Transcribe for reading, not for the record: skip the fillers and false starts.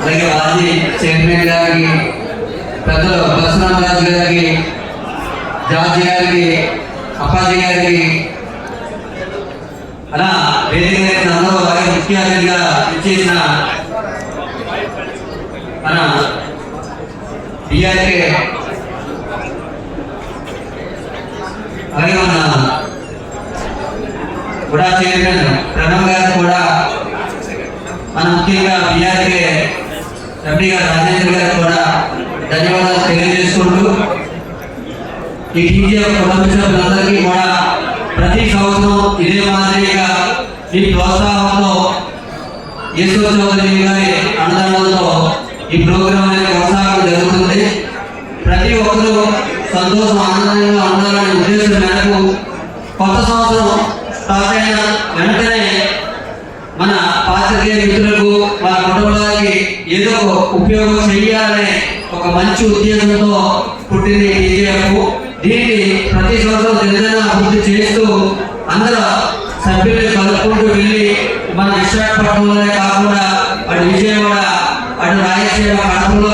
అలాగే మాజీ చైర్మన్ గారికి, పెద్దలు బసరామరాజు గారికి, జార్జి గారికి, అప్పాజీ గారికి, అలా వేదిక మీద అందరూ అలాగే ముఖ్య అతిథిగా ఇచ్చేసిన మన బిఆర్కే అలాగే మన కూడా చైర్మన్ ప్రణవ్ గారు కూడా మన ముఖ్యంగా బిఆర్కే ఎంపీ గారు రాజేంద్ర గారు కూడా ధన్యవాదాలు తెలియజేసుకుంటూ ఈ టీజీఎఫ్ కుటుంబ సభ్యులందరికీ కూడా ప్రతి సంవత్సరం ఇదే మాదిరిగా ఈ ప్రోత్సాహంతో ఈశ్వర చౌదరి గారి అన్నదానంతో ఈ ప్రోగ్రాం అనేది కొనసాగడం జరుగుతుంది. ప్రతి ఒక్కరూ సంతోషం ఆనందంగా ఉండాలనే ఉద్దేశం మేరకు కొత్త సంవత్సరం స్టార్ట్ అయిన వెంటనే మన పాత్రికేయ మిత్రులకు వాళ్ళ కుటుంబానికి ఏదో ఉపయోగం చేయాలనే ఒక మంచి ఉద్దేశంతో పుట్టింది టీజీఎఫ్. దీన్ని ప్రతి సంవత్సరం దినదిన అభివృద్ధి చేస్తూ అందరూ సభ్యుల్ని కలుపుకుంటూ వెళ్ళి మన విశాఖపట్నంలోనే కాకుండా అటు విజయవాడ, అటు రాయలసీమ, కడపలో